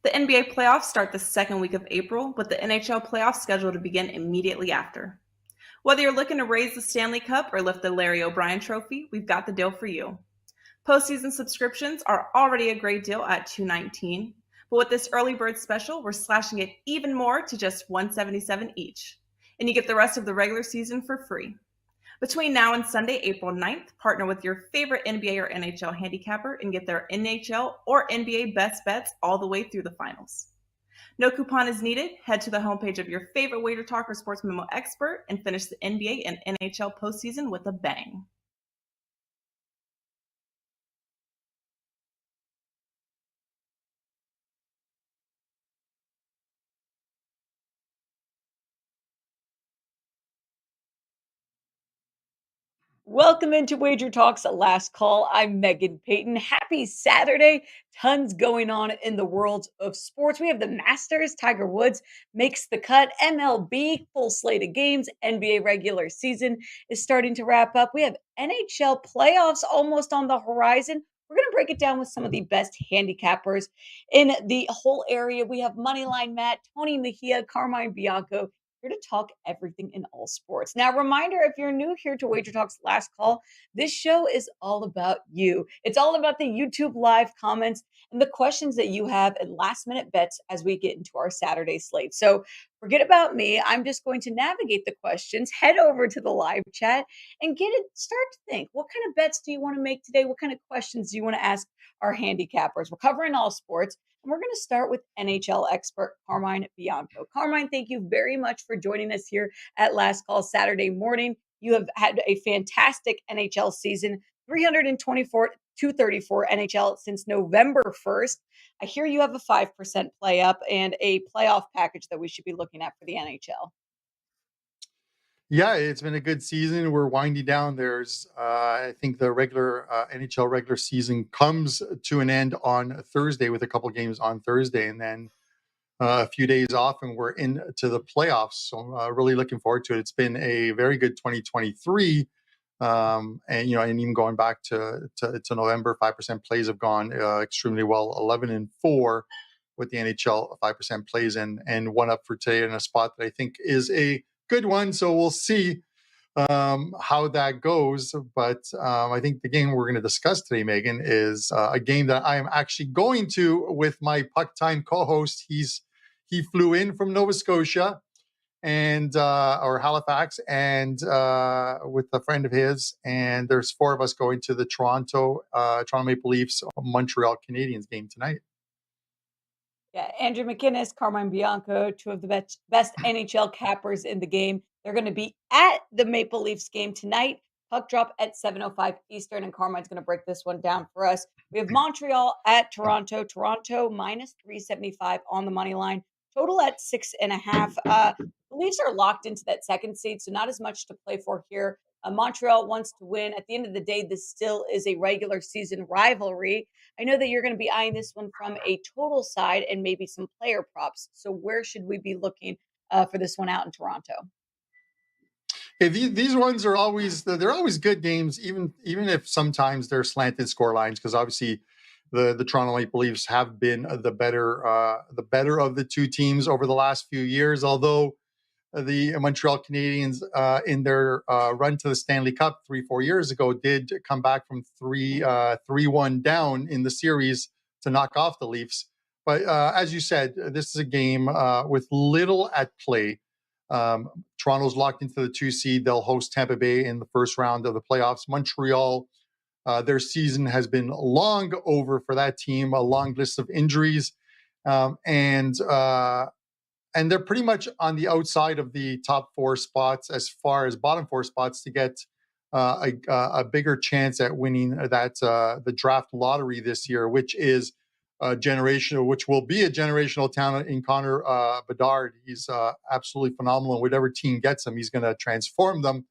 The NBA playoffs start the second week of April, with the NHL playoffs scheduled to begin immediately after. Whether you're looking to raise the Stanley Cup or lift the Larry O'Brien Trophy, we've got the deal for you. Postseason subscriptions are already a great deal at $219, but with this early bird special, we're slashing it even more to just $177 each, and you get the rest of the regular season for free. Between now and Sunday, April 9th, partner with your favorite NBA or NHL handicapper and get their NHL or NBA best bets all the way through the finals. No coupon is needed. Head to the homepage of your favorite WagerTalk or SportsMemo expert and finish the NBA and NHL postseason with a bang. Welcome into WagerTalk's Last Call. I'm Meghan Payton. Happy Saturday. Tons going on in the world of sports. We have the Masters. Tiger Woods makes the cut. MLB, full slate of games. NBA regular season is starting to wrap up. We have NHL playoffs almost on the horizon. We're going to break it down with some of the best handicappers in the whole area. We have Moneyline Matt, Tony Mejia, Carmine Bianco, here to talk everything in all sports. Now, reminder, if you're new here to WagerTalk's Last Call, this show is all about you. It's all about the YouTube live comments and the questions that you have and last minute bets as we get into our Saturday slate. So forget about me. I'm just going to navigate the questions, head over to the live chat and start to think, what kind of bets do you want to make today? What kind of questions do you want to ask our handicappers? We're covering all sports. And we're going to start with NHL expert Carmine Bianco. Carmine, thank you very much for joining us here at Last Call Saturday morning. You have had a fantastic NHL season, 324, 234 NHL since November 1st. I hear you have a 5% play up and a playoff package that we should be looking at for the NHL. Yeah, it's been a good season. We're winding down. I think the regular NHL regular season comes to an end on Thursday with a couple games on Thursday, and then a few days off, and we're into the playoffs. So I'm really looking forward to it. It's been a very good 2023, and even going back to November, 5% plays have gone extremely well. 11-4 with the NHL 5% plays, and one up for today in a spot that I think is a good one. So we'll see how that goes. But I think the game we're going to discuss today, Megan, is a game that I am actually going to with my Puck Time co-host. He flew in from Nova Scotia and or Halifax, and with a friend of his. And there's four of us going to the Toronto Maple Leafs Montreal Canadiens game tonight. Yeah, Andrew McInnes, Carmine Bianco, two of the best NHL cappers in the game. They're going to be at the Maple Leafs game tonight. Puck drop at 7:05 Eastern, and Carmine's going to break this one down for us. We have Montreal at Toronto. Toronto minus 375 on the money line. Total at 6.5. The Leafs are locked into that second seed, so not as much to play for here. Montreal wants to win. At the end of the day, this still is a regular season rivalry. I know that you're going to be eyeing this one from a total side and maybe some player props. So where should we be looking for this one out in Toronto? Hey, these ones are always good games, even if sometimes they're slanted score lines, because obviously the Toronto Maple Leafs have been the better of the two teams over the last few years. Although the Montreal Canadiens in their run to the Stanley Cup 3-4 years ago did come back from 3-1 down in the series to knock off the Leafs. But as you said, this is a game with little at play. Toronto's locked into the 2 seed. They'll host Tampa Bay in the first round of the playoffs. Montreal, their season has been long over for that team, a long list of injuries. And they're pretty much on the outside of the top 4 spots as far as bottom 4 spots to get a bigger chance at winning the draft lottery this year, which is which will be a generational talent in Connor Bedard. He's absolutely phenomenal. And whatever team gets him, he's going to transform them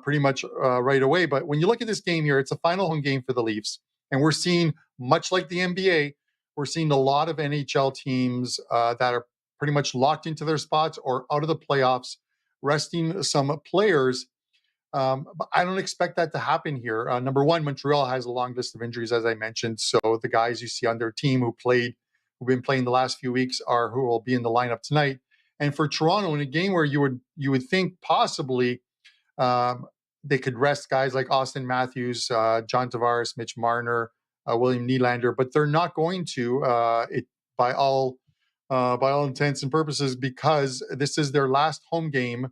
pretty much right away. But when you look at this game here, it's a final home game for the Leafs. And we're seeing, much like the NBA, we're seeing a lot of NHL teams that are pretty much locked into their spots or out of the playoffs, resting some players. But I don't expect that to happen here. Number one, Montreal has a long list of injuries, as I mentioned. So the guys you see on their team who played who've been playing the last few weeks are who will be in the lineup tonight. And for Toronto, in a game where you would think possibly um, they could rest guys like Austin Matthews, John Tavares, Mitch Marner, William Nylander, but they're not going to. By all by all intents and purposes, because this is their last home game,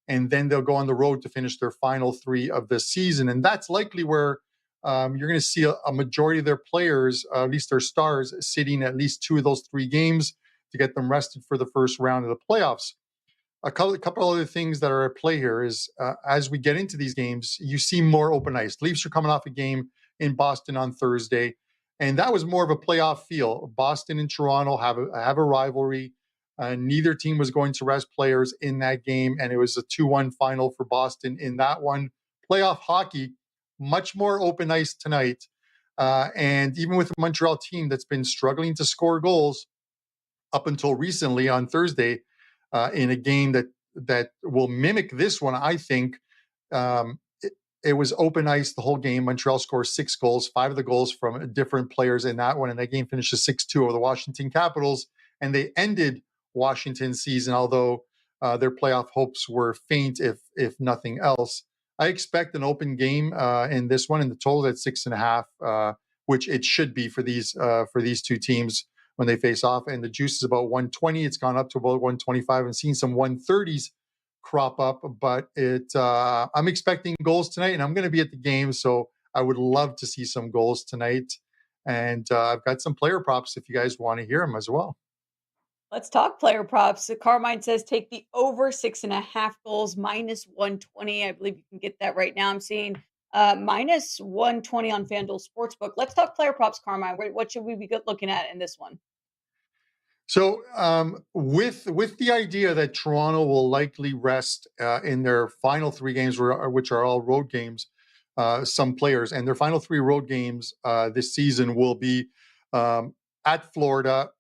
and then they'll go on the road to finish their final three of the season, and that's likely where you're going to see a majority of their players, at least their stars, sitting at least two of those three games to get them rested for the first round of the playoffs. A couple other things that are at play here is as we get into these games, you see more open ice. Leafs are coming off a game in Boston on Thursday, and that was more of a playoff feel. Boston and Toronto have a rivalry. Neither team was going to rest players in that game, and it was a 2-1 final for Boston in that one. Playoff hockey, much more open ice tonight. And even with the Montreal team that's been struggling to score goals up until recently on Thursday, in a game that will mimic this one, I think. It was open ice the whole game. Montreal scores 6 goals, 5 of the goals from different players in that one, and that game finishes 6-2 over the Washington Capitals, and they ended Washington's season, although their playoff hopes were faint, if nothing else. I expect an open game in this one, and the total at 6.5, which it should be for these two teams when they face off. And the juice is about 120. It's gone up to about 125 and seen some 130s crop up. But I'm expecting goals tonight, and I'm going to be at the game, so I would love to see some goals tonight. And I've got some player props if you guys want to hear them as well. Let's talk player props. So Carmine says take the over 6.5 goals minus 120. I believe you can get that right now. I'm seeing minus 120 on FanDuel Sportsbook. Let's talk player props, Carmine. What should we be looking at in this one? So with the idea that Toronto will likely rest in their final 3 games, which are all road games, some players, and their final 3 road games this season will be at Florida,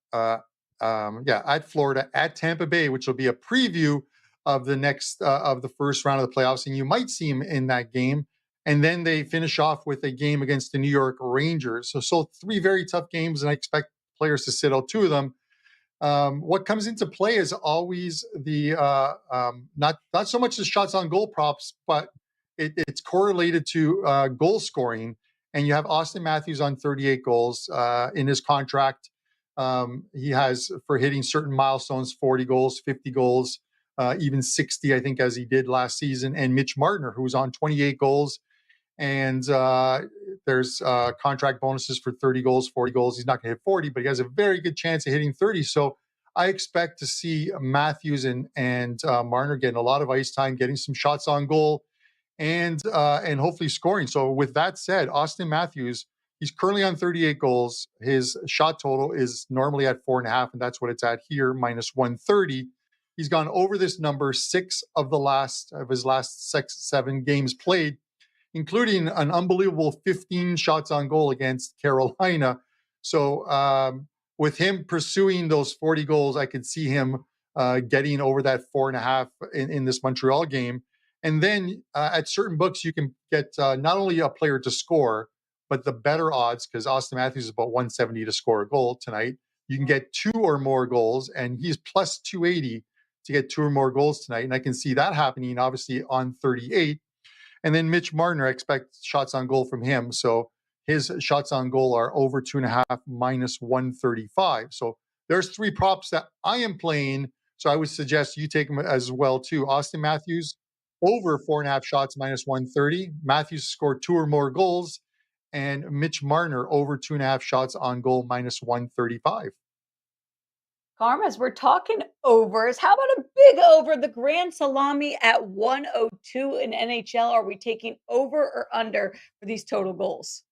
at Florida, at Tampa Bay, which will be a preview of the next of the first round of the playoffs, and you might see him in that game. And then they finish off with a game against the New York Rangers. So 3 very tough games, and I expect players to sit out 2 of them. What comes into play is always the not so much the shots on goal props, but it's correlated to goal scoring. And you have Austin Matthews on 38 goals in his contract. He has, for hitting certain milestones, 40 goals, 50 goals, even 60, I think, as he did last season. And Mitch Marner, who's on 28 goals. And there's contract bonuses for 30 goals, 40 goals. He's not going to hit 40, but he has a very good chance of hitting 30. So I expect to see Matthews and Marner getting a lot of ice time, getting some shots on goal, and hopefully scoring. So with that said, Austin Matthews, he's currently on 38 goals. His shot total is normally at 4.5, and that's what it's at here, minus 130. He's gone over this number 6 of his last 7 games played, including an unbelievable 15 shots on goal against Carolina. So with him pursuing those 40 goals, I could see him getting over that 4.5 in this Montreal game. And then at certain books, you can get not only a player to score, but the better odds, because Austin Matthews is about 170 to score a goal tonight. You can get 2 or more goals, and he's plus 280 to get 2 or more goals tonight. And I can see that happening, obviously, on 38. And then Mitch Marner, I expect shots on goal from him. So his shots on goal are over 2.5, minus 135. So there's 3 props that I am playing. So I would suggest you take them as well, too. Austin Matthews, over 4.5 shots, minus 130. Matthews scored 2 or more goals. And Mitch Marner, over 2.5 shots on goal, minus 135. Carm, as we're talking overs, how about a big over, the Grand Salami at 102 in NHL? Are we taking over or under for these total goals?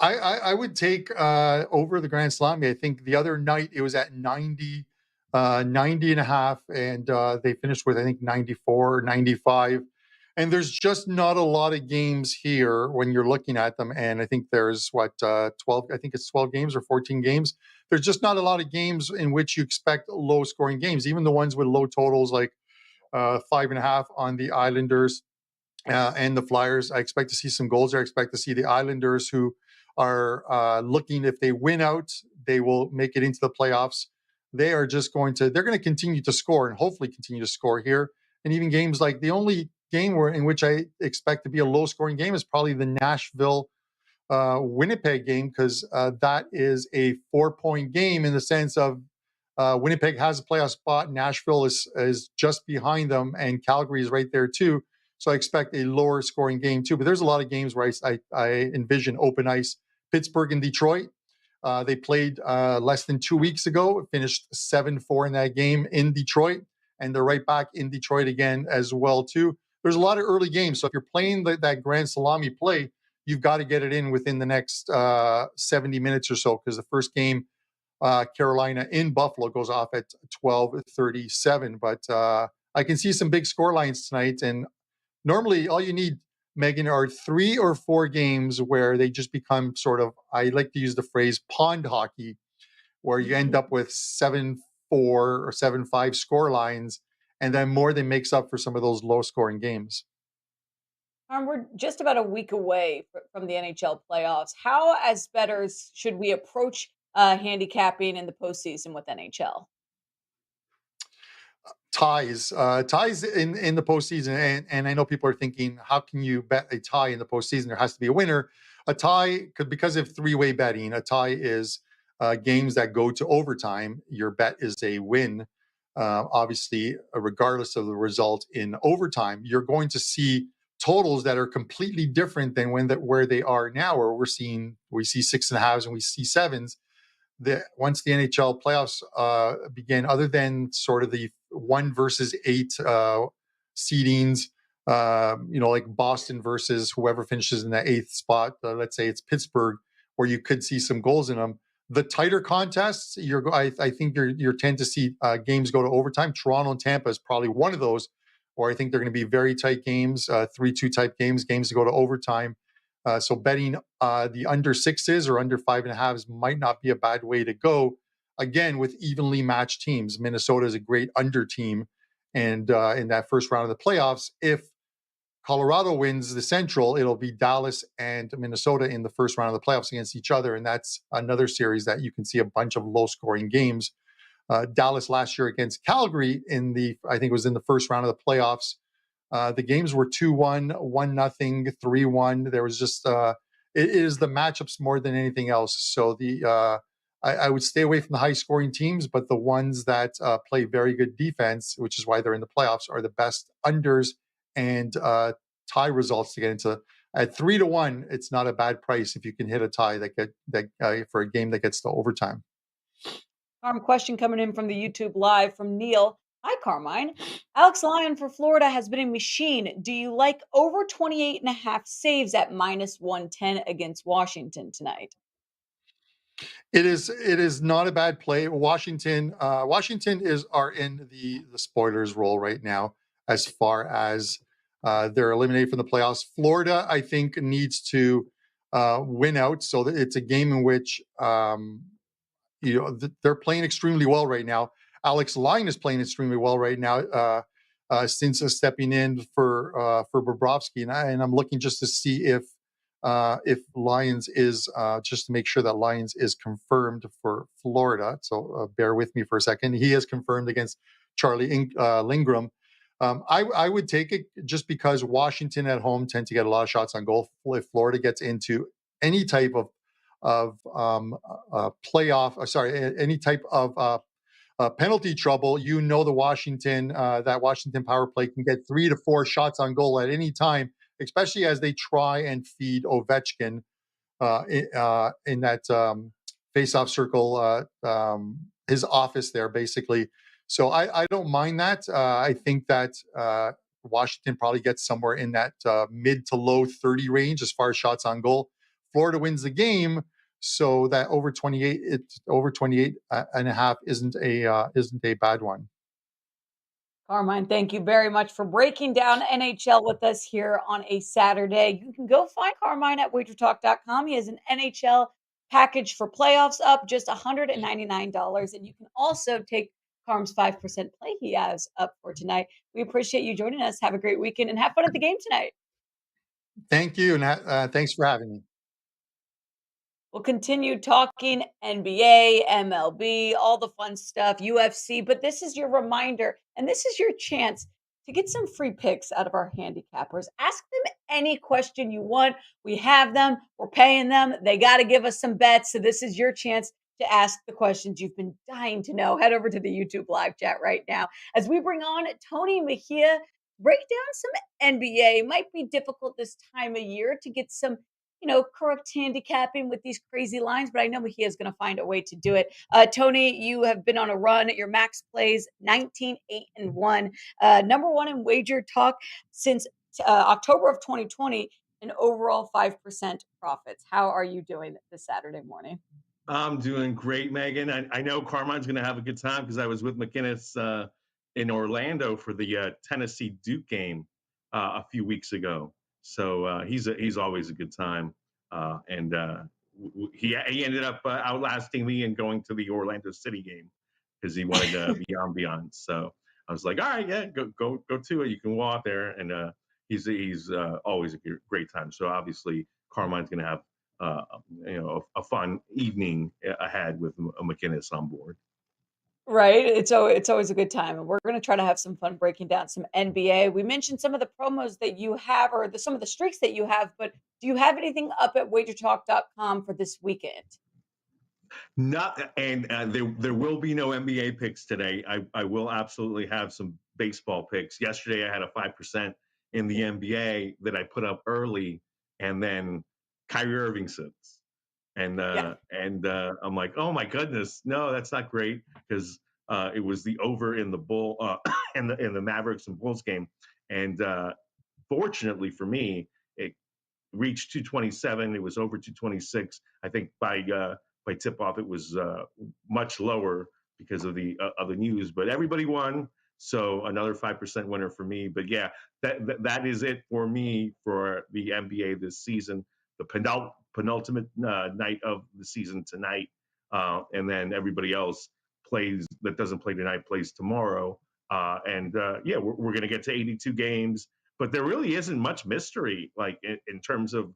I would take over the Grand Salami. I think the other night it was at 90 and a half, and they finished with, I think, 94 or 95. And there's just not a lot of games here when you're looking at them. And I think there's 12, I think it's 12 games or 14 games. There's just not a lot of games in which you expect low scoring games, even the ones with low totals like 5.5 on the Islanders and the Flyers. I expect to see some goals there. I expect to see the Islanders, who are looking, if they win out, they will make it into the playoffs. They're going to continue to score and hopefully continue to score here. And even games like the only game in which I expect to be a low scoring game is probably the Nashville Winnipeg game, because that is a 4-point game in the sense of Winnipeg has a playoff spot. Nashville is just behind them, and Calgary is right there too. So I expect a lower scoring game too. But there's a lot of games where I envision open ice. Pittsburgh and Detroit. They played less than 2 weeks ago, finished 7-4 in that game in Detroit, and they're right back in Detroit again as well too. There's a lot of early games. So if you're playing that grand salami play, you've got to get it in within the next 70 minutes or so, because the first game, Carolina in Buffalo, goes off at 12:37. But I can see some big score lines tonight. And normally all you need, Megan, are 3 or 4 games where they just become sort of, I like to use the phrase pond hockey, where you end up with 7-4 or 7-5 score lines, and then more than makes up for some of those low scoring games. We're just about a week away from the NHL playoffs. How, as bettors, should we approach handicapping in the postseason with NHL? Ties in the postseason, and I know people are thinking, how can you bet a tie in the postseason? There has to be a winner. A tie because of 3-way betting. A tie is games that go to overtime. Your bet is a win. Obviously, regardless of the result in overtime, you're going to see totals that are completely different than where they are now, where we see 6.5s and we see 7s. Once the NHL playoffs begin, other than sort of the 1 versus 8 seedings, like Boston versus whoever finishes in that 8th spot, let's say it's Pittsburgh, where you could see some goals in them. The tighter contests, I think you tend to see games go to overtime. Toronto and Tampa is probably one of those, where I think they're going to be very tight games, 3-2 type games to go to overtime. So betting the under 6s or under 5.5s might not be a bad way to go. Again, with evenly matched teams, Minnesota is a great under team, and in that first round of the playoffs, if Colorado wins the Central, it'll be Dallas and Minnesota in the first round of the playoffs against each other, and that's another series that you can see a bunch of low-scoring games. Dallas last year against Calgary I think it was in the first round of the playoffs. The games were 2-1, 1-0, 3-1. There was just it is the matchups more than anything else. So I would stay away from the high-scoring teams, but the ones that play very good defense, which is why they're in the playoffs, are the best unders and tie results to get into. At 3-1, it's not a bad price if you can hit a tie for a game that gets to overtime. Question coming in from the YouTube Live from Neil. Hi, Carmine. Alex Lyon for Florida has been a machine. Do you like over 28.5 saves at -110 against Washington tonight? It is not a bad play. Washington are in the spoilers role right now, as far as they're eliminated from the playoffs. Florida, I think, needs to win out, so that it's a game in which they're playing extremely well right now. Alex Lyon is playing extremely well right now since stepping in for Bobrovsky, and I'm looking just to see if Lyons is just to make sure that Lyons is confirmed for Florida. So bear with me for a second. He is confirmed against Charlie Lindgren. I would take it just because Washington at home tend to get a lot of shots on goal. If Florida gets into any type of any type of penalty trouble, the Washington power play can get 3 to 4 shots on goal at any time, especially as they try and feed Ovechkin in that face-off circle, his office there, basically. So I don't mind that. I think that Washington probably gets somewhere in that mid to low 30 range as far as shots on goal. Florida wins the game, so that over 28 and a half isn't a bad one. Carmine, thank you very much for breaking down NHL with us here on a Saturday. You can go find Carmine at WagerTalk.com. He has an NHL package for playoffs up just $199. And you can also take Carm's 5% play he has up for tonight. We appreciate you joining us. Have a great weekend and have fun at the game tonight. Thank you, and thanks for having me. We'll continue talking NBA, MLB, all the fun stuff, UFC, but this is your reminder and this is your chance to get some free picks out of our handicappers. Ask them any question you want. We have them, we're paying them. They got to give us some bets. So this is your chance to ask the questions you've been dying to know. Head over to the YouTube live chat right now as we bring on Tony Mejia. Break down some NBA. Might be difficult this time of year to get some correct handicapping with these crazy lines, but I know Mejia is going to find a way to do it. Tony, you have been on a run. Your max plays 19, 8, and 1. Number one in wager talk since October of 2020, and overall 5% profits. How are you doing this Saturday morning? I'm doing great, Megan. I know Carmine's going to have a good time because I was with McInnes in Orlando for the Tennessee Duke game a few weeks ago. So he's always a good time, and he ended up outlasting me and going to the Orlando City game because he wanted the ambiance. So I was like, all right, yeah, go to it. You can walk there, and he's always a great time. So obviously Carmine's going to have a fun evening ahead with McInnes on board. Right. It's always a good time. And we're going to try to have some fun breaking down some NBA. We mentioned some of the promos that you have or some of the streaks that you have, but do you have anything up at wagertalk.com for this weekend? Not, and there will be no NBA picks today. I will absolutely have some baseball picks. Yesterday I had a 5% in the NBA that I put up early, and then Kyrie Irving sits. And I'm like, oh my goodness, no, that's not great because it was the over in in the Mavericks and Bulls game, and fortunately for me, it reached 227. It was over 226. I think by tip off, it was much lower because of the news. But everybody won, so another 5% winner for me. But yeah, that is it for me for the NBA this season. The penultimate night of the season tonight, and then everybody else that doesn't play tonight plays tomorrow. Yeah, we're going to get to 82 games, but there really isn't much mystery, like in terms of,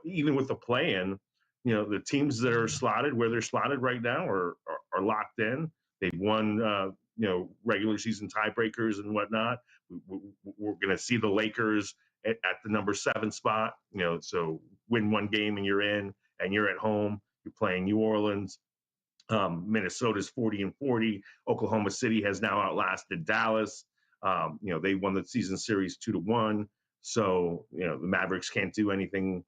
even with the play-in, the teams that are slotted where they're slotted right now are locked in. They've won, regular season tiebreakers and whatnot. We're going to see the Lakers at the number 7 spot, so win one game and you're in, and you're at home. You're playing New Orleans. Minnesota's 40-40. Oklahoma City has now outlasted Dallas. They won the season series 2-1. So, the Mavericks can't do anything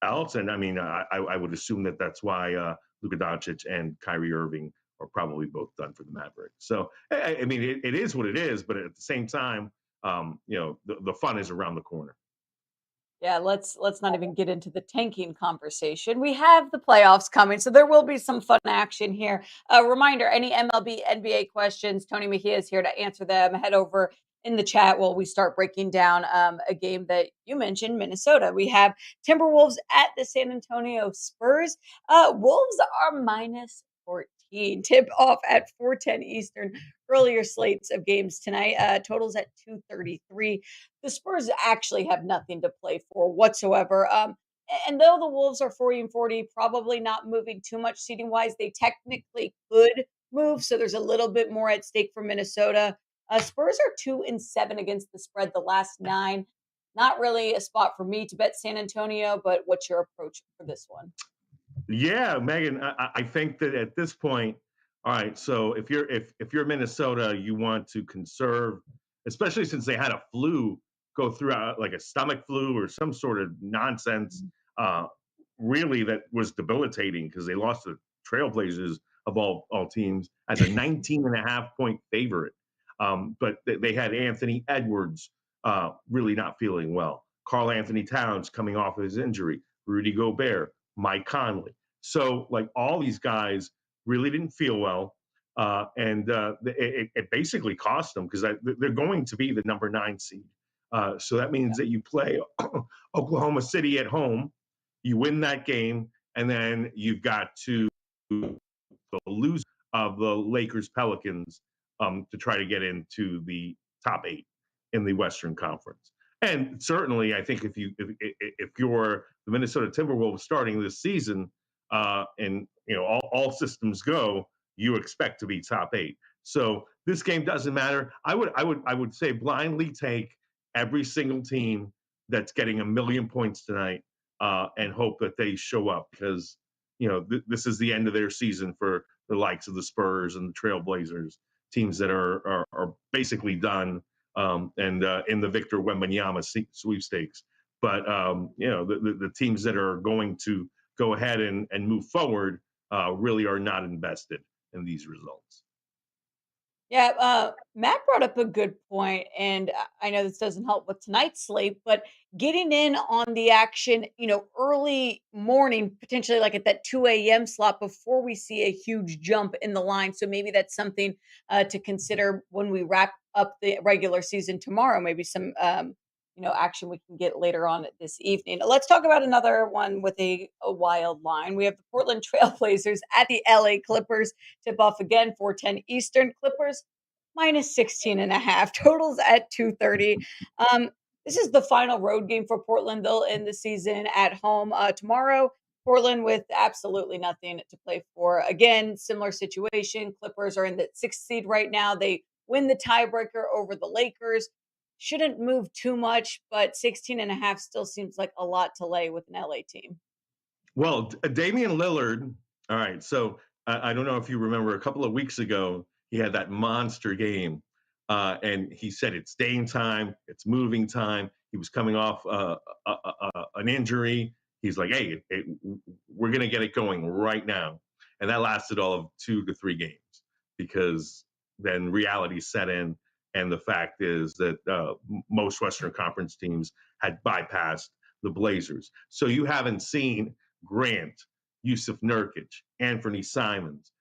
else. And I mean, I would assume that's why Luka Doncic and Kyrie Irving are probably both done for the Mavericks. So, I mean, it is what it is. But at the same time, the fun is around the corner. Yeah, let's not even get into the tanking conversation. We have the playoffs coming, so there will be some fun action here. A reminder, any MLB, NBA questions, Tony Mejia is here to answer them. Head over in the chat while we start breaking down a game that you mentioned, Minnesota. We have Timberwolves at the San Antonio Spurs. Wolves are minus 14. Tip off at 4:10 Eastern. Earlier slates of games tonight. Totals at 233. The Spurs actually have nothing to play for whatsoever. And though the Wolves are 40-40, probably not moving too much seeding wise, they technically could move. So there's a little bit more at stake for Minnesota. Spurs are 2-7 against the spread the last 9. Not really a spot for me to bet San Antonio, but what's your approach for this one? Yeah, Megan, I think that at this point, all right. So if you're Minnesota, you want to conserve, especially since they had a flu go throughout, like a stomach flu or some sort of nonsense, really that was debilitating because they lost to Trailblazers of all teams as a 19.5-point favorite. But they had Anthony Edwards really not feeling well. Karl Anthony Towns coming off of his injury. Rudy Gobert, Mike Conley. So like all these guys really didn't feel well. And it basically cost them because they're going to be the number 9 seed. So that means that you play Oklahoma City at home, you win that game, and then you've got to lose of the Lakers Pelicans to try to get into the top 8 in the Western Conference. And certainly, I think if you're the Minnesota Timberwolves starting this season, and all systems go, you expect to be top 8. So this game doesn't matter. I would say blindly take every single team that's getting 1,000,000 points tonight, and hope that they show up, because this is the end of their season for the likes of the Spurs and the Trailblazers, teams that are basically done, and in the Victor Wembanyama sweepstakes. But the teams that are going to go ahead and move forward really are not invested in these results. Yeah, Matt brought up a good point, and I know this doesn't help with tonight's slate, but getting in on the action, early morning, potentially like at that 2 a.m. slot before we see a huge jump in the line. So maybe that's something to consider when we wrap up the regular season tomorrow. Maybe some, action we can get later on this evening. Let's talk about another one with a wild line. We have the Portland Trailblazers at the LA Clippers. Tip off again, 4:10 Eastern. Clippers minus 16.5. Totals at 230. This is the final road game for Portland. They'll end the season at home tomorrow. Portland with absolutely nothing to play for. Again, similar situation. Clippers are in the 6th seed right now. They win the tiebreaker over the Lakers. Shouldn't move too much, but 16.5 still seems like a lot to lay with an LA team. Well, Damian Lillard. All right. So I don't know if you remember, a couple of weeks ago, he had that monster game. And he said it's staying time, it's moving time. He was coming off an injury. He's like, hey, we're going to get it going right now. And that lasted all of 2 to 3 games, because then reality set in. And the fact is that most Western Conference teams had bypassed the Blazers. So you haven't seen Grant, Yusuf Nurkic, Anthony Simons.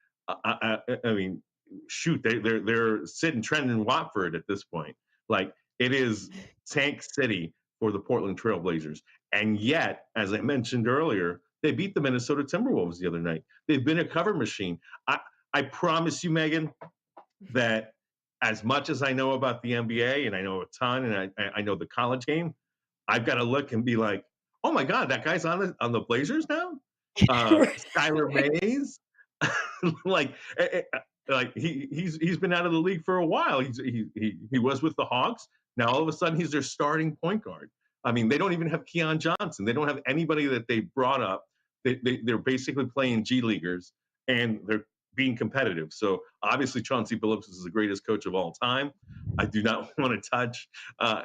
I mean, shoot, they're sitting Trent in Watford at this point. Like, it is tank city for the Portland Trailblazers. And yet, as I mentioned earlier, they beat the Minnesota Timberwolves the other night. They've been a cover machine. I promise you, Megan, that as much as I know about the NBA, and I know a ton, and I know the college game, I've got to look and be like, oh my God, that guy's on the Blazers now? Skylar Mays? like he's been out of the league for a while. He was with the Hawks. Now all of a sudden he's their starting point guard. I mean, they don't even have Keon Johnson. They don't have anybody that they brought up. They're basically playing G leaguers, and they're being competitive. So obviously Chauncey Billups is the greatest coach of all time. I do not want to touch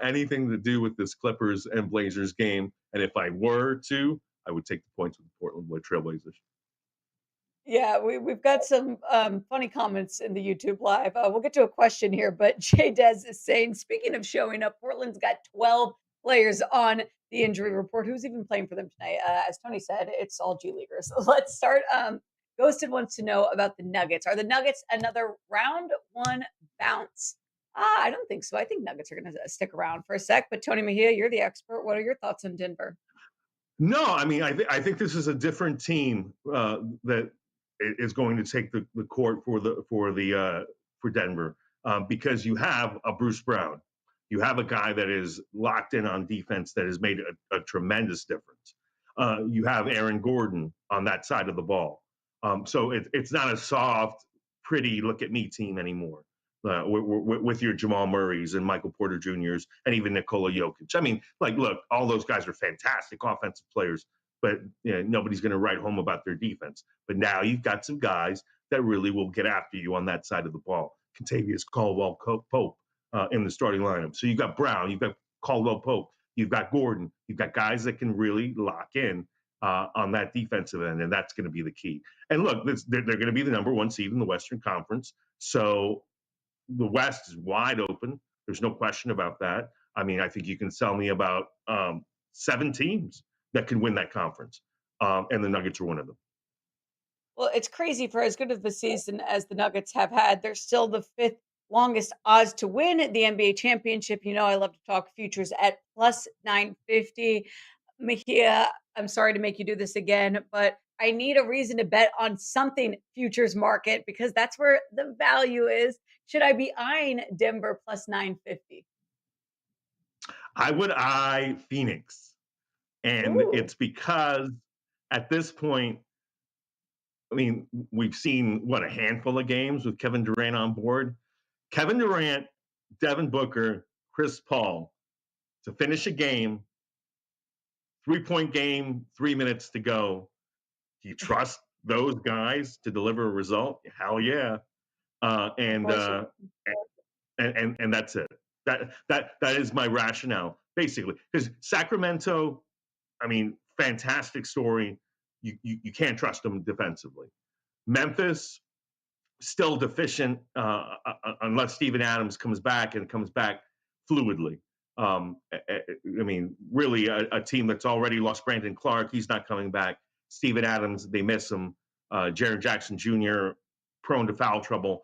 anything to do with this Clippers and Blazers game. And if I were to, I would take the points with the Portland Trailblazers. Yeah, we've got some funny comments in the YouTube live. We'll get to a question here, but Jay Dez is saying, speaking of showing up, Portland's got 12 players on the injury report. Who's even playing for them tonight? As Tony said, it's all G Leaguers. So let's start. Ghosted wants to know about the Nuggets. Are the Nuggets another round 1 bounce? I don't think so. I think Nuggets are going to stick around for a sec. But Tony Mejia, you're the expert. What are your thoughts on Denver? No, I mean, I think this is a different team that is going to take the court for Denver, because you have a Bruce Brown, you have a guy that is locked in on defense that has made a tremendous difference. You have Aaron Gordon on that side of the ball, so it's not a soft, pretty look at me team anymore. With your Jamal Murrays and Michael Porter Jr.'s and even Nikola Jokic. I mean, like, look, all those guys are fantastic offensive players, but nobody's going to write home about their defense. But now you've got some guys that really will get after you on that side of the ball. Contavious Caldwell-Pope in the starting lineup. So you've got Brown, you've got Caldwell-Pope, you've got Gordon, you've got guys that can really lock in on that defensive end, and that's going to be the key. And look, they're going to be the number 1 seed in the Western Conference. So the West is wide open. There's no question about that. I mean, I think you can sell me about 7 teams that can win that conference, and the Nuggets are one of them. Well, it's crazy for as good of a season as the Nuggets have had. They're still the 5th longest odds to win the NBA championship. You know, I love to talk futures at plus 950. Mejia, I'm sorry to make you do this again, but I need a reason to bet on something futures market, because that's where the value is. Should I be eyeing Denver plus 950? I would eye Phoenix. And Ooh. it's because at this point, I mean, we've seen a handful of games with Kevin Durant on board. Kevin Durant, Devin Booker, Chris Paul to finish a game, 3-point game, 3 minutes to go. Do you trust those guys to deliver a result? Hell yeah. And that's it. That is my rationale, basically. Because Sacramento, I mean, fantastic story. You can't trust them defensively. Memphis, still deficient unless Steven Adams comes back and comes back fluidly. I mean, really a team that's already lost Brandon Clark. He's not coming back. Steven Adams, they miss him. Jaren Jackson Jr., prone to foul trouble.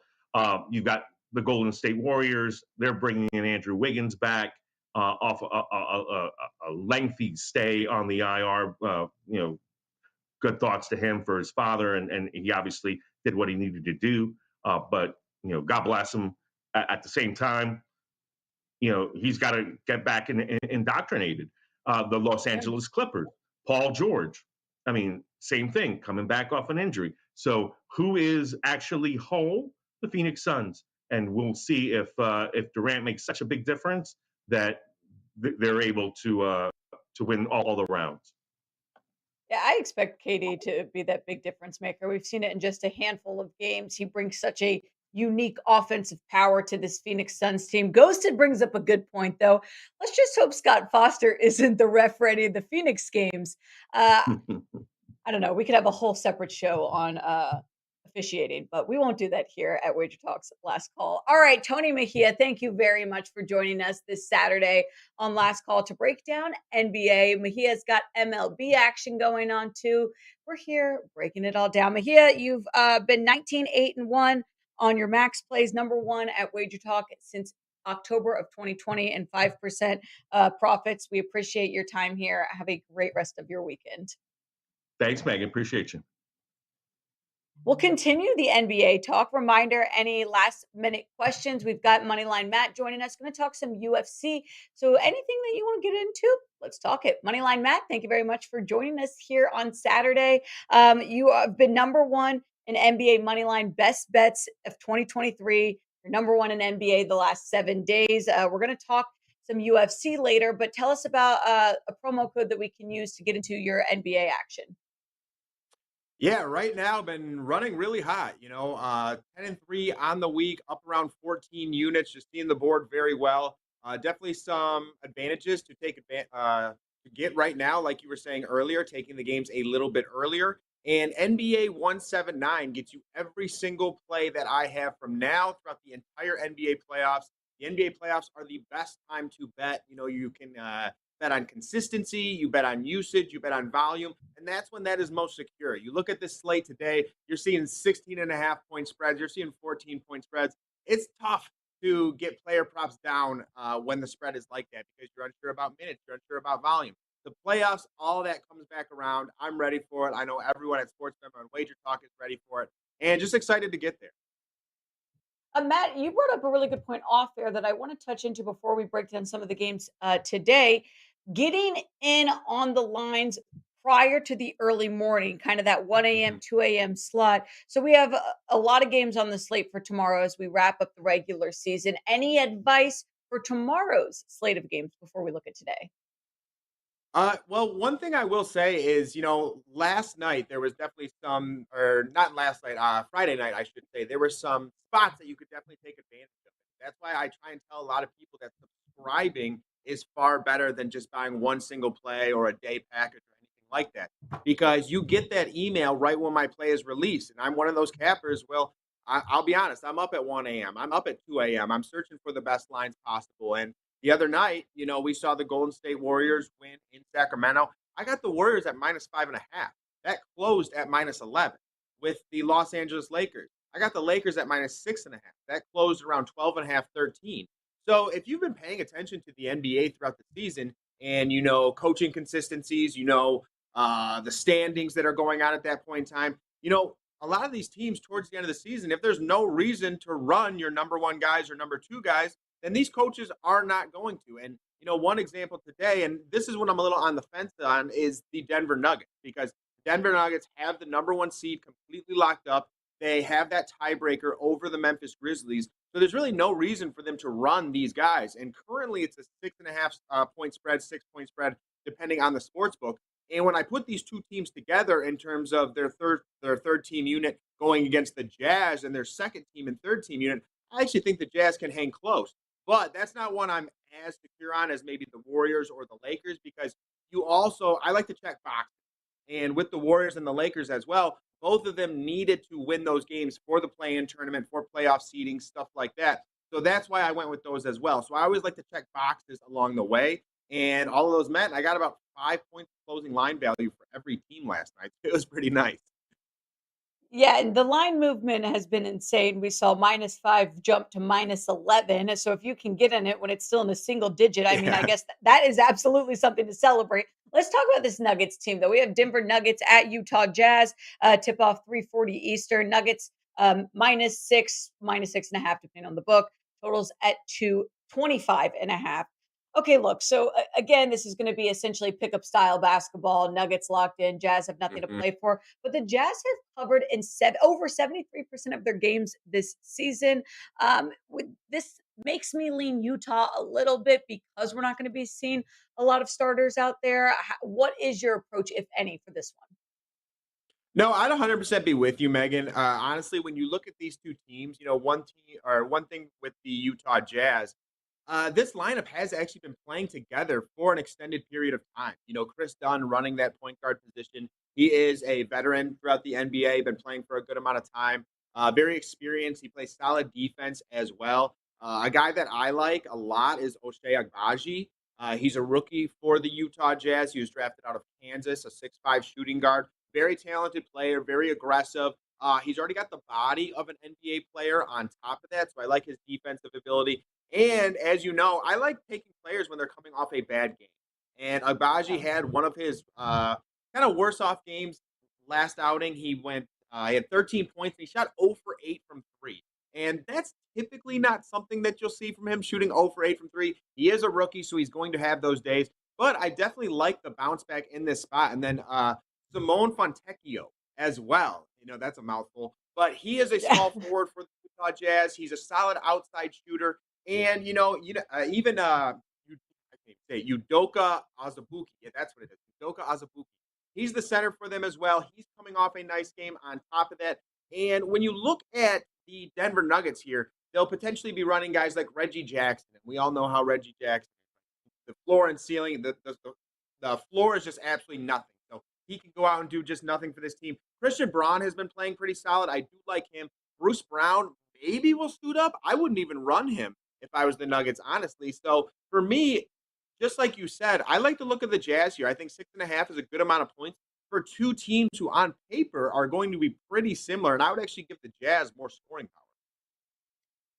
You've got the Golden State Warriors. They're bringing in Andrew Wiggins back off a lengthy stay on the IR. Good thoughts to him for his father, and he obviously did what he needed to do. But God bless him. At the same time, he's got to get back indoctrinated. The Los Angeles Clippers, Paul George. I mean, same thing, coming back off an injury. So who is actually whole? The Phoenix Suns, and we'll see if Durant makes such a big difference that they're able to win all the rounds. Yeah, I expect KD to be that big difference maker. We've seen it in just a handful of games. He brings such a unique offensive power to this Phoenix Suns team. Ghosted brings up a good point, though. Let's just hope Scott Foster isn't the ref for any of the Phoenix games. I don't know. We could have a whole separate show on officiating, but we won't do that here at Wager Talk's Last Call. All right, Tony Mejia, thank you very much for joining us this Saturday on Last Call to break down NBA. Mejia's got MLB action going on too. We're here breaking it all down. Mejia, you've been 19-8-1 on your max plays, number one at Wager Talk since October of 2020 and 5% profits. We appreciate your time here. Have a great rest of your weekend. Thanks, Megan. Appreciate you. We'll continue the NBA talk. Reminder, any last minute questions? We've got Moneyline Matt joining us. Going to talk some UFC. So anything that you want to get into, let's talk it. Moneyline Matt, thank you very much for joining us here on Saturday. You have been number one in NBA Moneyline best bets of 2023. You're number one in NBA the last 7 days. We're going to talk some UFC later, but tell us about a promo code that we can use to get into your NBA action. Yeah, right now been running really hot. 10-3 on the week, up around 14 units. Just seeing the board very well. Definitely some advantages to take to get right now, like you were saying earlier, taking the games a little bit earlier. And NBA 179 gets you every single play that I have from now throughout the entire NBA playoffs. The NBA playoffs are the best time to bet. You can bet on consistency, you bet on usage, you bet on volume, and that's when that is most secure. You look at this slate today, you're seeing 16.5-point spreads, you're seeing 14-point spreads. It's tough to get player props down when the spread is like that because you're unsure about minutes, you're unsure about volume. The playoffs, all that comes back around. I'm ready for it. I know everyone at SportsMemo and Wager Talk is ready for it, and just excited to get there. Matt, you brought up a really good point off there that I want to touch into before we break down some of the games today. Getting in on the lines prior to the early morning, kind of that 1 a.m., 2 a.m. slot. So we have a lot of games on the slate for tomorrow as we wrap up the regular season. Any advice for tomorrow's slate of games before we look at today? Well, one thing I will say is, last night there was definitely some, or not last night, Friday night, I should say, there were some spots that you could definitely take advantage of. That's why I try and tell a lot of people that subscribing is far better than just buying one single play or a day package or anything like that, because you get that email right when my play is released. And I'm one of those cappers. Well, I'll be honest, I'm up at 1 a.m. I'm up at 2 a.m. I'm searching for the best lines possible. And the other night, we saw the Golden State Warriors win in Sacramento. I got the Warriors at -5.5. That closed at -11. With the Los Angeles Lakers, I got the Lakers at -6.5. That closed around 12.5, 13. So if you've been paying attention to the NBA throughout the season and coaching consistencies, the standings that are going on at that point in time, a lot of these teams towards the end of the season, if there's no reason to run your number one guys or number two guys, then these coaches are not going to. And, one example today, and this is what I'm a little on the fence on, is the Denver Nuggets, because Denver Nuggets have the number 1 seed completely locked up. They have that tiebreaker over the Memphis Grizzlies. So there's really no reason for them to run these guys. And currently it's a 6.5 point spread, 6-point spread, depending on the sports book. And when I put these two teams together in terms of their third team unit going against the Jazz and their second team and third team unit, I actually think the Jazz can hang close. But that's not one I'm as secure on as maybe the Warriors or the Lakers, because I like to check boxes. And with the Warriors and the Lakers as well, both of them needed to win those games for the play-in tournament, for playoff seeding, stuff like that. So that's why I went with those as well. So I always like to check boxes along the way. And all of those meant I got about 5 points closing line value for every team last night. It was pretty nice. Yeah, and the line movement has been insane. We saw -5 jump to -11. So if you can get in it when it's still in a single digit, I mean, I Yeah. guess that is absolutely something to celebrate. Let's talk about this Nuggets team, though. We have Denver Nuggets at Utah Jazz, tip off 3:40 Eastern. Nuggets -6, -6.5, depending on the book. Totals at 225.5. Okay, look. So again, this is going to be essentially pickup style basketball. Nuggets locked in. Jazz have nothing to Mhm. play for, but the Jazz have covered in over 73% of their games this season. This makes me lean Utah a little bit because we're not going to be seeing a lot of starters out there. What is your approach, if any, for this one? No, I'd 100% be with you, Megan. Honestly, when you look at these two teams, one thing with the Utah Jazz, this lineup has actually been playing together for an extended period of time. Chris Dunn running that point guard position. He is a veteran throughout the NBA, been playing for a good amount of time. Very experienced. He plays solid defense as well. A guy that I like a lot is Ochai Agbaji. He's a rookie for the Utah Jazz. He was drafted out of Kansas, a 6'5" shooting guard. Very talented player, very aggressive. He's already got the body of an NBA player on top of that, so I like his defensive ability. And as you know, I like taking players when they're coming off a bad game. And Agbaji had one of his kind of worse off games last outing. He had 13 points and he shot 0 for 8 from 3. And that's typically not something that you'll see from him, shooting 0 for 8 from 3. He is a rookie, so he's going to have those days. But I definitely like the bounce back in this spot. And then Simone Fontecchio as well. That's a mouthful. But he is a small forward for the Utah Jazz. He's a solid outside shooter. And even I can't say Udoka Azubuike. Yeah, that's what it is. Udoka Azubuike. He's the center for them as well. He's coming off a nice game on top of that. And when you look at the Denver Nuggets here, they'll potentially be running guys like Reggie Jackson. And we all know how Reggie Jackson, the floor and ceiling, the floor is just absolutely nothing. So he can go out and do just nothing for this team. Christian Braun has been playing pretty solid. I do like him. Bruce Brown maybe will suit up. I wouldn't even run him if I was the Nuggets, honestly. So for me, just like you said, I like the look of the Jazz here. I think 6.5 is a good amount of points for two teams who on paper are going to be pretty similar. And I would actually give the Jazz more scoring power.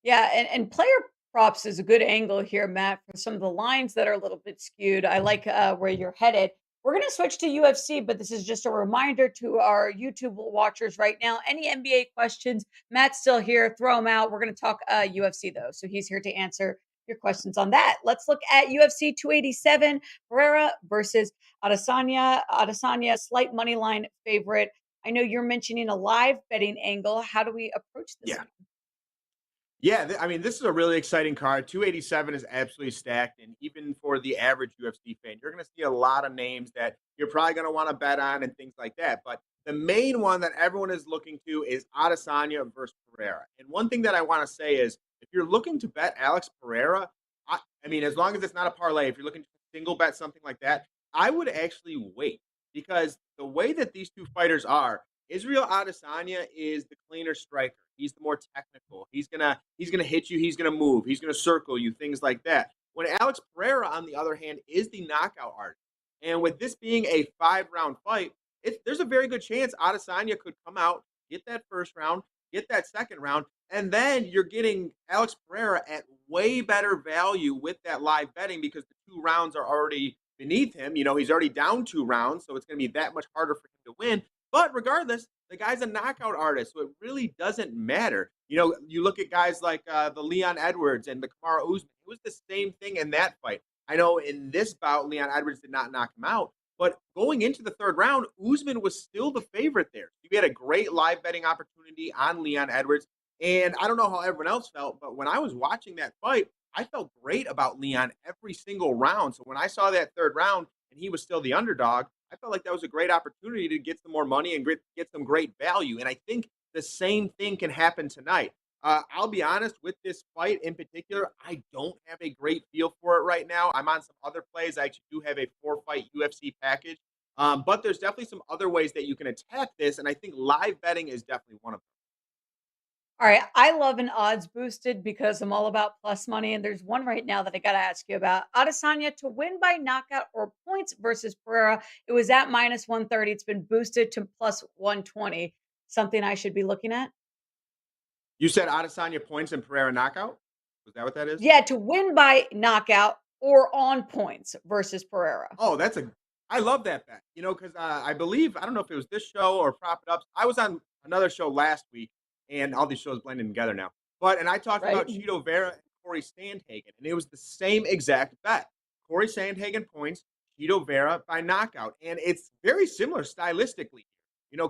Yeah, and player props is a good angle here, Matt, for some of the lines that are a little bit skewed. I like where you're headed. We're going to switch to UFC, but this is just a reminder to our YouTube watchers right now. Any NBA questions, Matt's still here. Throw them out. We're going to talk UFC, though. So he's here to answer your questions on that. Let's look at UFC 287, Pereira versus Adesanya. Adesanya, slight money line favorite. I know you're mentioning a live betting angle. How do we approach this? Yeah. Yeah, I mean, this is a really exciting card. 287 is absolutely stacked. And even for the average UFC fan, you're going to see a lot of names that you're probably going to want to bet on and things like that. But the main one that everyone is looking to is Adesanya versus Pereira. And one thing that I want to say is if you're looking to bet Alex Pereira, I mean, as long as it's not a parlay, if you're looking to single bet something like that, I would actually wait because the way that these two fighters are, Israel Adesanya is the cleaner striker. He's the more technical. He's gonna hit you. He's gonna move. He's gonna circle you. Things like that. When Alex Pereira, on the other hand, is the knockout artist, and with this being a 5-round fight, there's a very good chance Adesanya could come out, get that first round, get that second round, and then you're getting Alex Pereira at way better value with that live betting because the 2 rounds are already beneath him. He's already down 2 rounds, so it's going to be that much harder for him to win. But regardless, the guy's a knockout artist, so it really doesn't matter. You look at guys like the Leon Edwards and the Kamaru Usman. It was the same thing in that fight. I know in this bout, Leon Edwards did not knock him out, But going into the third round, Usman was still the favorite there. You had a great live betting opportunity on Leon Edwards. And I don't know how everyone else felt, but when I was watching that fight, I felt great about Leon every single round. So when I saw that third round and he was still the underdog, I felt like that was a great opportunity to get some more money and get some great value. And I think the same thing can happen tonight. I'll be honest with this fight in particular, I don't have a great feel for it right now. I'm on some other plays. I actually do have a 4-fight UFC package. But there's definitely some other ways that you can attack this. And I think live betting is definitely one of them. All right, I love an odds boosted because I'm all about plus money, and there's one right now that I got to ask you about. Adesanya to win by knockout or points versus Pereira. It was at minus 130. It's been boosted to plus 120. Something I should be looking at? You said Adesanya points and Pereira knockout? Was that what that is? Yeah, to win by knockout or on points versus Pereira. Oh, I love that bet. Because I believe, I don't know if it was this show or Prop It Ups. I was on another show last week, and all these shows blending together now. And I talked Right? about Cheeto Vera and Corey Sandhagen, and it was the same exact bet. Corey Sandhagen points, Cheeto Vera by knockout. And it's very similar stylistically.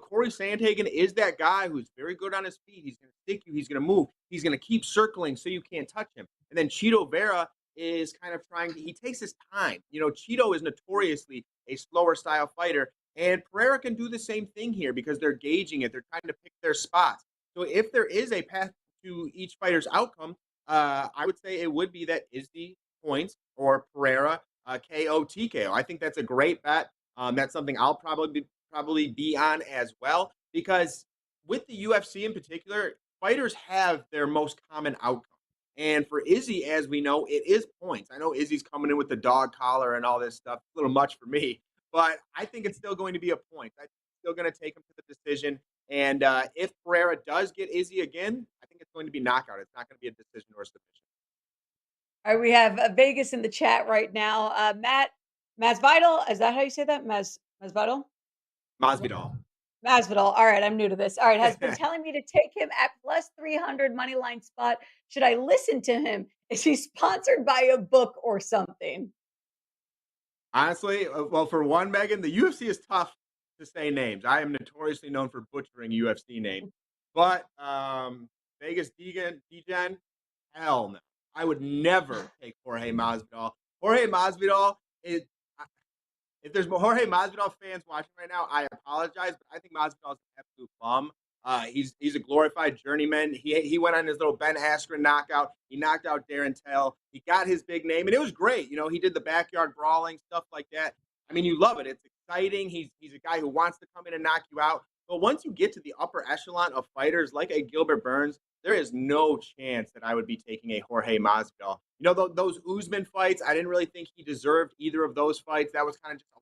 Corey Sandhagen is that guy who's very good on his feet. He's going to stick you. He's going to move. He's going to keep circling so you can't touch him. And then Cheeto Vera is kind of he takes his time. Cheeto is notoriously a slower style fighter, and Pereira can do the same thing here because they're gauging it. They're trying to pick their spots. So if there is a path to each fighter's outcome, I would say it would be that Izzy points or Pereira KO TKO. I think that's a great bet. That's something I'll probably be on as well, because with the UFC in particular, fighters have their most common outcome. And for Izzy, as we know, it is points. I know Izzy's coming in with the dog collar and all this stuff. It's a little much for me, but I think it's still going to be a point. I'm still going to take him to the decision. And if Pereira does get Izzy again, I think it's going to be knockout. It's not going to be a decision or a submission. All right, we have Vegas in the chat right now. Masvidal, is that how you say that? Masvidal? Masvidal. Masvidal. All right, I'm new to this. All right, has been telling me to take him at plus 300 money line spot. Should I listen to him? Is he sponsored by a book or something? Honestly, well, for one, Megan, the UFC is tough to say names. I am notoriously known for butchering UFC names. But Vegas Degen, hell no. I would never take Jorge Masvidal. Jorge Masvidal is. If there's Jorge Masvidal fans watching right now, I apologize, but I think Masvidal is an absolute bum. He's a glorified journeyman. He went on his little Ben Askren knockout. He knocked out Darren Till. He got his big name, and it was great. He did the backyard brawling, stuff like that. I mean, you love it. It's exciting. He's a guy who wants to come in and knock you out. But once you get to the upper echelon of fighters like a Gilbert Burns, there is no chance that I would be taking a Jorge Masvidal. Those Usman fights, I didn't really think he deserved either of those fights. That was kind of just a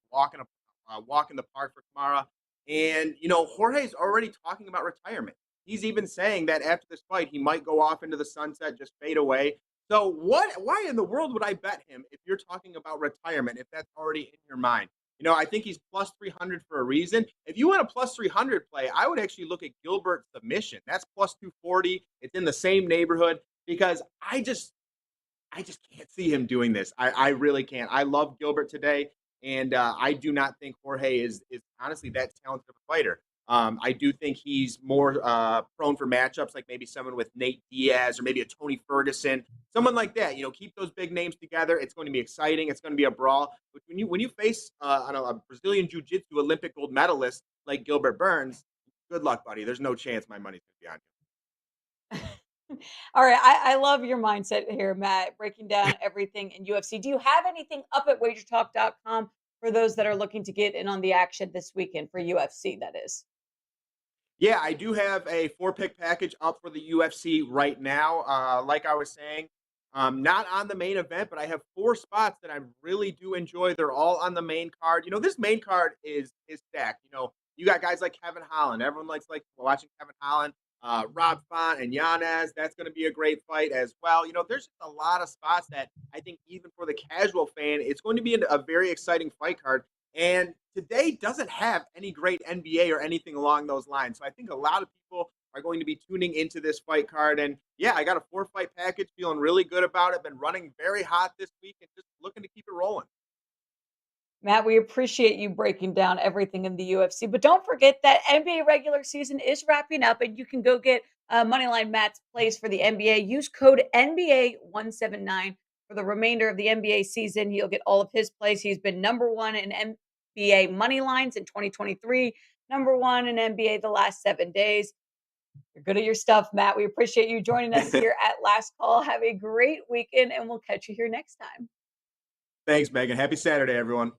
walk in the park for Kamara. And, Jorge's already talking about retirement. He's even saying that after this fight, he might go off into the sunset, just fade away. So why in the world would I bet him if you're talking about retirement, if that's already in your mind? I think he's plus 300 for a reason. If you want a plus 300 play, I would actually look at Gilbert submission. That's plus 240. It's in the same neighborhood because I just can't see him doing this. I really can't. I love Gilbert today, and I do not think Jorge is honestly that talented of a fighter. I do think he's more prone for matchups like maybe someone with Nate Diaz or maybe a Tony Ferguson, someone like that. Keep those big names together. It's going to be exciting. It's going to be a brawl. But when you face a Brazilian Jiu-Jitsu Olympic gold medalist like Gilbert Burns, good luck, buddy. There's no chance my money's going to be on you. All right, I love your mindset here, Matt, breaking down everything in UFC. Do you have anything up at WagerTalk.com for those that are looking to get in on the action this weekend for UFC, that is? Yeah, I do have a 4-pick package up for the UFC right now. Like I was saying, not on the main event, but I have 4 spots that I really do enjoy. They're all on the main card. This main card is stacked. You got guys like Kevin Holland. Everyone likes watching Kevin Holland. Rob Font and Yanez. That's going to be a great fight as well. There's just a lot of spots that I think even for the casual fan, it's going to be a very exciting fight card. And today doesn't have any great NBA or anything along those lines. So I think a lot of people are going to be tuning into this fight card. And yeah, I got a 4-fight package, feeling really good about it. Been running very hot this week and just looking to keep it rolling. Matt, we appreciate you breaking down everything in the UFC. But don't forget that NBA regular season is wrapping up, and you can go get Moneyline Matt's plays for the NBA. Use code NBA179 for the remainder of the NBA season. He'll get all of his plays. He's been number one in NBA money lines in 2023, number one in NBA the last 7 days. You're good at your stuff, Matt. We appreciate you joining us here at Last Call. Have a great weekend, and we'll catch you here next time. Thanks, Megan. Happy Saturday, everyone.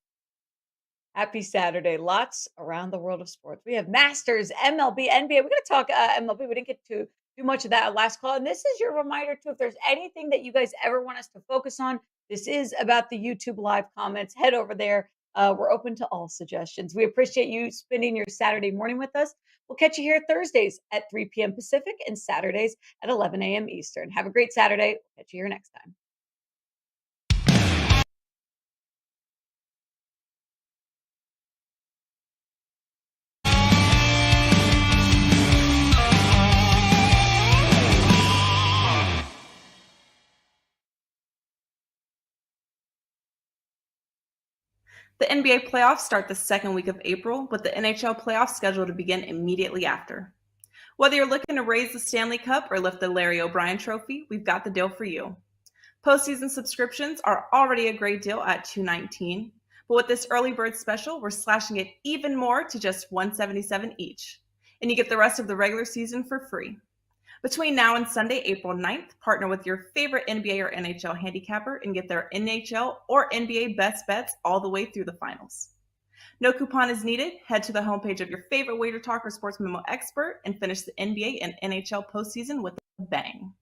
Happy Saturday. Lots around the world of sports. We have Masters, MLB, NBA. We're going to talk MLB. We didn't get to do much of that last call. And this is your reminder, too, if there's anything that you guys ever want us to focus on, this is about the YouTube live comments. Head over there. We're open to all suggestions. We appreciate you spending your Saturday morning with us. We'll catch you here Thursdays at 3 p.m. Pacific and Saturdays at 11 a.m. Eastern. Have a great Saturday. We'll catch you here next time. The NBA playoffs start the second week of April, with the NHL playoffs scheduled to begin immediately after. Whether you're looking to raise the Stanley Cup or lift the Larry O'Brien Trophy, we've got the deal for you. Postseason subscriptions are already a great deal at $219, but with this early bird special, we're slashing it even more to just $177 each, and you get the rest of the regular season for free. Between now and Sunday, April 9th, partner with your favorite NBA or NHL handicapper and get their NHL or NBA best bets all the way through the finals. No coupon is needed. Head to the homepage of your favorite WagerTalk or SportsMemo expert and finish the NBA and NHL postseason with a bang.